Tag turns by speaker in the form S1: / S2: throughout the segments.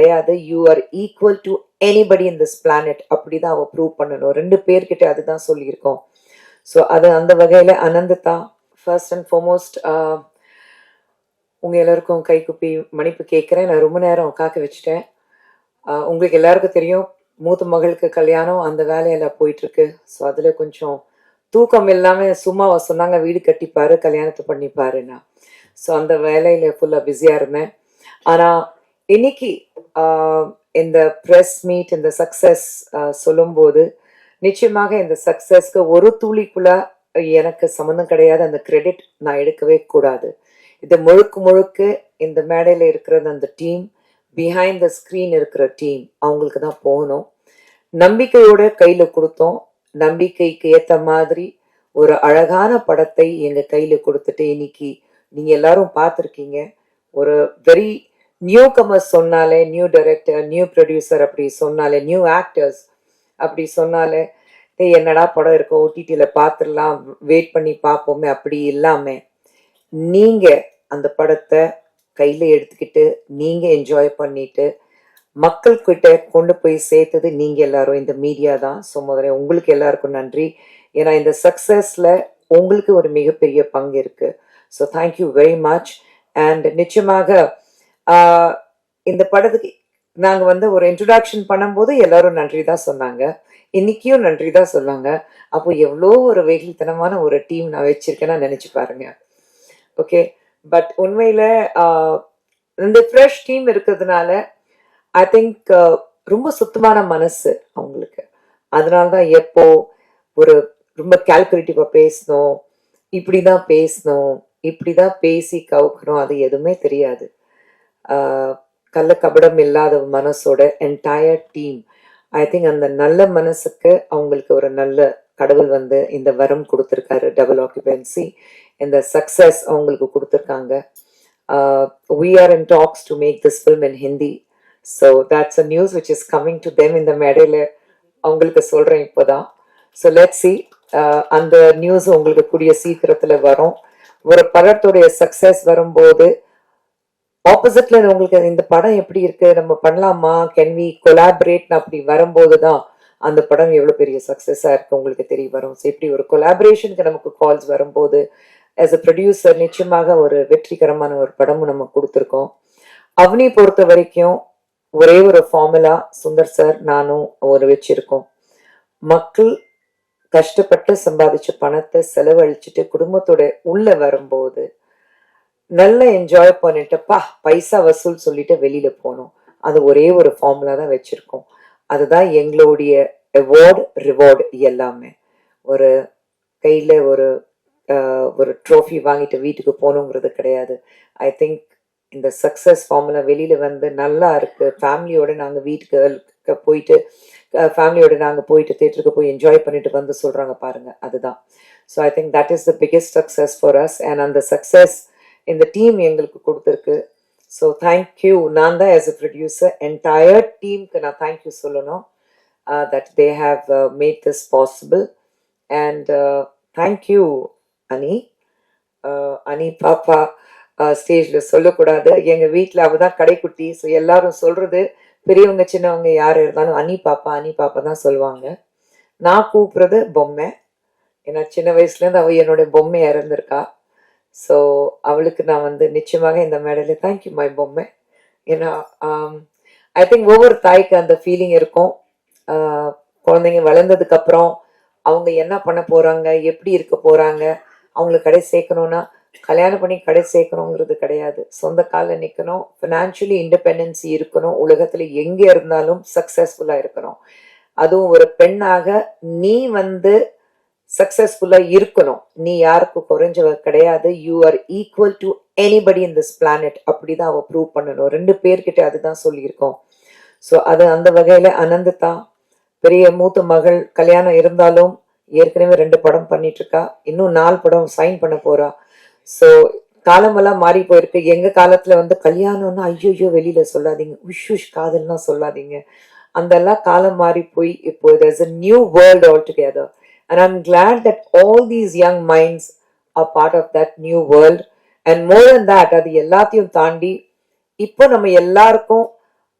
S1: கிடையாது. You are equal to anybody in this planet. அப்படிதான் அவ ப்ரூவ் பண்ணணும். 2 பேர்கிட்ட அதுதான் சொல்லியிருக்கோம். ஸோ அது அந்த வகையில அனந்ததா ஃபர்ஸ்ட் அண்ட் ஃபார்மோஸ்ட் உங்க எல்லாருக்கும் கைக்குப்பி மன்னிப்பு கேட்குறேன். நான் ரொம்ப நேரம் காக்க வச்சுட்டேன். உங்களுக்கு எல்லாருக்கும் தெரியும், மூத்த மகளுக்கு கல்யாணம் அந்த வேலையில போயிட்டு இருக்கு. ஸோ அதுல கொஞ்சம் தூக்கம் இல்லாம சும்மா சொன்னாங்க வீடு கட்டிப்பாரு கல்யாணத்தை பண்ணிப்பாருன்னா. ஸோ அந்த வேலையில ஃபுல்லா பிஸியா இருந்தேன். ஆனா இன்னைக்கு இந்த ப்ரெஸ் மீட் இந்த சக்சஸ் சொல்லும்போது நிச்சயமாக இந்த சக்சஸ்க்கு ஒரு துளிக்குள்ள எனக்கு சம்மந்தம் கிடையாது. அந்த கிரெடிட் நான் எடுக்கவே கூடாது. இது முழுக்க இந்த மேடையில இருக்கிறது அந்த டீம், பிஹைண்ட் த ஸ்கிரீன் இருக்கிற டீம், அவங்களுக்கு தான் போகணும். நம்பிக்கையோட கையில கொடுத்தோம். நம்பிக்கைக்கு ஏத்த மாதிரி ஒரு அழகான படத்தை எங்க கையில கொடுத்துட்டு இன்னைக்கு நீங்க எல்லாரும் பார்த்துருக்கீங்க. ஒரு வெரி நியூ கமர்ஸ் சொன்னாலே, நியூ டைரக்டர், நியூ ப்ரொடியூசர் அப்படி சொன்னாலே, நியூ ஆக்டர்ஸ் அப்படி சொன்னாலே என்னடா படம் இருக்கும் ஓடிடியில பார்த்துடலாம் வெயிட் பண்ணி பார்ப்போமே அப்படி இல்லாம நீங்க அந்த படத்தை கையில எடுத்துக்கிட்டு நீங்க என்ஜாய் பண்ணிட்டு மக்கள் கிட்ட கொண்டு போய் சேர்த்தது நீங்க எல்லாரும், இந்த மீடியா தான். ஸோ முதல்ல உங்களுக்கு எல்லாருக்கும் நன்றி. ஏன்னா இந்த சக்சஸ்ல உங்களுக்கு ஒரு மிகப்பெரிய பங்கு இருக்கு. So thank you very much. And நிச்சயமாக இந்த படத்துக்கு நாங்க ஒரு இன்ட்ரடக்ஷன் பண்ணும்போது எல்லாரும் நன்றி தான் சொன்னாங்க. இன்னைக்கும் நன்றி தான் சொன்னாங்க. அப்போ எவ்வளோ ஒரு வெகுளித்தனமான ஒரு டீம் நான் வச்சிருக்கேன்னா நினைச்சு பாருங்க. ஓகே, பட் உண்மையில இந்த ஃப்ரெஷ் டீம் இருக்கிறதுனால ஐ திங்க் ரொம்ப சுத்தமான மனசு அவங்களுக்கு. அதனால்தான் எப்போ ஒரு ரொம்ப கால்குலேட்டிவா பேசணும், இப்படிதான் பேசணும், இப்படிதான் பேசி கவுக்கணும், அது எதுவுமே தெரியாது. கள்ள கபடம் இல்லாத மனசோட என்டையர் டீம். ஐ திங்க் அந்த நல்ல மனசுக்கு அவங்களுக்கு ஒரு நல்ல கடவுள் இந்த வரம் கொடுத்துருக்காரு. டபுள் ஆக்குபென்சி இந்த சக்சஸ் அவங்களுக்கு கொடுத்துருக்காங்க. we are in talks to make this film in Hindi. So that's a news which is coming to them இந்த மேடையில அவங்களுக்கு சொல்றேன் இப்போதான். So let's see. அந்த நியூஸ் உங்களுக்கு கூடிய சீக்கிரத்துல வரும். ஒரு படத்துடைய சக்சஸ் வரும்போது ஆப்போசிட்ல உங்களுக்கு இந்த படம் எப்படி இருக்கு, நம்ம பண்ணலாமா, கேன் வி கொலாபரேட் அப்படி வரும்போதுதான் அந்த படம் எவ்வளவு பெரிய சக்சஸா இருக்கு உங்களுக்கு தெரிய வரும். ஸோ இப்படி ஒரு கொலாபரேஷனுக்கு நமக்கு கால்ஸ் வரும்போது ஆஸ் அ ப்ரொடியூசர் நிச்சயமாக ஒரு வெற்றிகரமான ஒரு படமும் நம்ம கொடுத்துருக்கோம். அவனி பொறுத்த வரைக்கும் ஒரே ஒரு ஃபார்முலா சுந்தர் சார் நானும் ஒரு வச்சிருக்கோம். மக்கள் கஷ்டப்பட்டு சம்பாதிச்ச பணத்தை செலவழிச்சுட்டு குடும்பத்தோட உள்ள வரும்போது நல்லா என்ஜாய் பண்ணிட்டுப்பா பைசா வசூல் சொல்லிட்டு வெளியில போனோம். அது ஒரே ஒரு ஃபார்முலா தான் வச்சிருக்கோம். அதுதான் எங்களுடைய அவார்டு ரிவார்டு எல்லாமே. ஒரு கையில ஒரு ட்ரோஃபி வாங்கிட்டு வீட்டுக்கு போகணுங்கிறது கிடையாது. ஐ திங்க் இந்த சக்சஸ் ஃபார்முலா வெளியில நல்லா இருக்கு. ஃபேமிலியோட நாங்க வீட்டுக்கு போயிட்டு ஃபேமிலியோட நாங்க போயிட்டு தியேட்டருக்கு போய் என்ஜாய் பண்ணிட்டு சொல்றாங்க பாருங்க, அதுதான். So I think that is the biggest success for us. And அந்த சக்சஸ் இந்த டீம் எங்களுக்கு கொடுத்துருக்கு. So thank you. நான் தான் ஆஸ் அ ப்ரொடியூசர் என்டையர் டீமுக்கு நான் தேங்க்யூ சொல்லணும். That they have made this possible. And thank you அனி. அனி பாப்பா ஸ்டேஜ்ல சொல்லக்கூடாது, எங்க வீட்டில் அவதான் கடைக்குட்டி. ஸோ எல்லாரும் சொல்றது பெரியவங்க சின்னவங்க யார் இருந்தாலும் அனி பாப்பா தான் சொல்லுவாங்க. நான் கூப்பிடுறது பொம்மை. ஏன்னா சின்ன வயசுலேருந்து அவ என்னோட பொம்மையா இருந்திருக்கா. ஸோ அவளுக்கு நான் நிச்சயமாக இந்த மேடையில தேங்க்யூ மை பொம்மை. ஏன்னா ஐ திங்க் ஒவ்வொரு தாய்க்கு அந்த ஃபீலிங் இருக்கும். குழந்தைங்க வளர்ந்ததுக்கு அப்புறம் அவங்க என்ன பண்ண போறாங்க, எப்படி இருக்க போறாங்க, அவங்களுக்கு கடை சேர்க்கணும்னா கல்யாணம் பண்ணி கடை சேர்க்கணுங்கிறது கிடையாது. சொந்த காலில் நிற்கணும், ஃபினான்ஷியலி இண்டிபெண்டன்சி இருக்கணும், உலகத்துல எங்க இருந்தாலும் சக்சஸ்ஃபுல்லா இருக்கணும். அதுவும் ஒரு பெண்ணாக நீ சக்சஸ்ஃபுல்லா இருக்கணும். நீ யாருக்கு குறைஞ்சவ கிடையாது. You are equal to anybody in this planet. அப்படிதான் அவ ப்ரூவ் பண்ணணும். 2 பேர்கிட்ட அதுதான் சொல்லியிருக்கோம். ஸோ அது அந்த வகையில அனந்ததா பெரிய மூத்த மகள் கல்யாணம் இருந்தாலும் ஏற்கனவே 2 படம் பண்ணிட்டு இருக்கா. இன்னும் 4 படம் சைன் பண்ண போறா. ஸோ காலமெல்லாம் மாறி போயிருக்கு. எங்க காலத்துல கல்யாணம்னா ஐயோ வெளியில சொல்லாதீங்க, உஷ் காதல்னா சொல்லாதீங்க. அந்த எல்லாம் காலம் மாறி போய் இப்போ there's a new world altogether. And I'm glad that all these young minds are part of that new world. And more than that, அது எல்லாத்தையும் தாண்டி இப்போ நம்ம எல்லாருக்கும்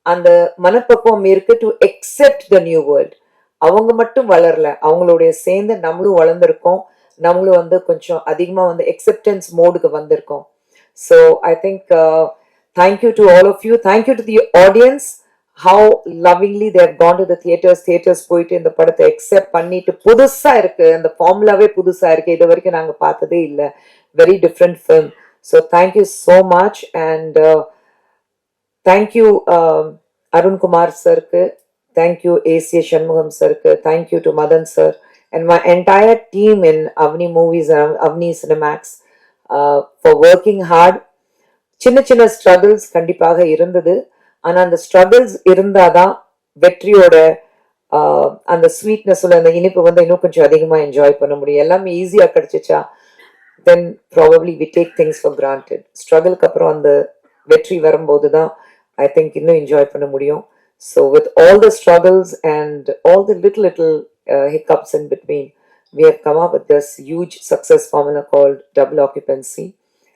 S1: அந்த மனப்பக்குவம் இருக்கு to accept the new world. அவங்க மட்டும் வளரல, அவங்களுடைய சேர்ந்து நம்மளும் வளர்ந்துருக்கோம். நம்மளும் வந்து கொஞ்சம் அதிகமா வந்து எக்ஸெப்டன்ஸ் மோடுக்கு வந்திருக்கோம். So I think thank you to all of you, thank you to the audience. How lovingly they've gone to the theatres போயிட்டு இந்த படத்தை எக்ஸெப்ட் பண்ணிட்டு, புதுசா இருக்கு, அந்த ஃபார்முலாவே புதுசா இருக்கு, இது வரைக்கும் நாங்க பார்த்ததே இல்லை, very different film. So thank you so much and thank you Arun Kumar சருக்கு, தேங்க்யூ ஏசிய சண்முகம் சருக்கு, thank you to Madan sir and my entire team in Avni Movies and Avni Cinemax for working hard. சின்ன சின்ன ஸ்ட்ரகிள்ஸ் கண்டிப்பாக இருந்தது. ஆனா அந்த ஸ்ட்ரகிள்ஸ் இருந்தாதான் வெற்றியோட அந்த ஸ்வீட்னஸ் அந்த இனிப்பு வந்து இன்னும் கொஞ்சம் அதிகமா என்ஜாய் பண்ண முடியும். எல்லாமே ஈஸியா கிடைச்சிச்சா then probably we take things for granted. ஸ்ட்ரகிளுக்கு அப்புறம் அந்த வெற்றி வரும்போது தான் ஐ திங்க் இன்னும் என்ஜாய் பண்ண முடியும். So with all the struggles and all the little hiccups in between, we have come up with this huge success formula called double occupancy.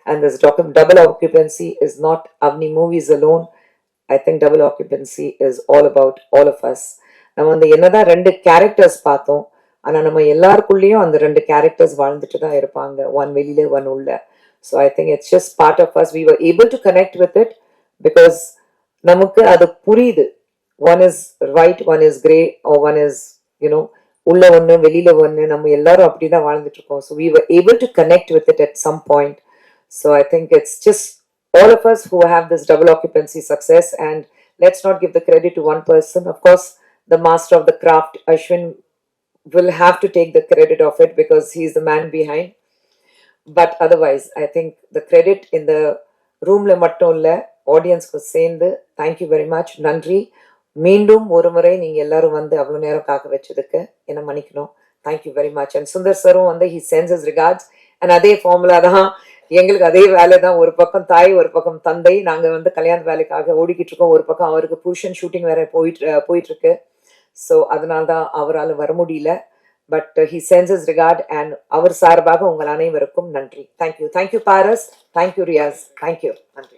S1: And this double occupancy is not Avni Movies alone. I think double occupancy is all about all of us. நம்ம அந்த என்னதான் ரெண்டு characters பார்த்தோம், ஆனா நம்ம எல்லாருக்குள்ளேயும் அந்த ரெண்டு கேரக்டர்ஸ் வாழ்ந்துட்டு தான் இருப்பாங்க, ஒன் வெளியில ஒன் உள்ள. So I think it's just part of us. We were able to connect with it because நமக்கு அது புரியுது. One is right, one is grey, one is you know உள்ள ஒண்ணு வெளியில ஒண்ணு, நம்ம எல்லாரும் அப்படிதான் வாழ்ந்துட்டு இருக்கோம். So we were able to connect with it at some point. So I think it's just all of us who have this double occupancy success, and let's not give the credit to one person. Of course, the master of the craft, Ashwin, will have to take the credit of it because he's the man behind. But otherwise, I think the credit in the roomல மட்டும் இல்ல, ஆடியன்ஸ்க்கு சேர்ந்து thank you very much, நன்றி. மீண்டும் ஒரு முறை நீங்க எல்லாரும் வந்து அவ்வளவு நேரம் காக்க வச்சதுக்கு என்ன மன்னிக்கணும். Thank you very much. And Sundar சரும் வந்து he sends his regards. And அதே ஃபார்முலா தான் எங்களுக்கு, அதே வேலை தான். ஒரு பக்கம் தாய், ஒரு பக்கம் தந்தை. நாங்க வந்து கல்யாண வேலைக்காக ஓடிக்கிட்டு இருக்கோம். ஒரு பக்கம் அவருக்கு புருஷன் ஷூட்டிங் வேற போயிட்டு இருக்கு. ஸோ அதனால்தான் அவரால் வர முடியல. But he sends his regard and அவர் சார்பாக உங்கள் அனைவருக்கும் நன்றி. Thank you. Thank you Paras, thank you Riyaz, thank you, நன்றி.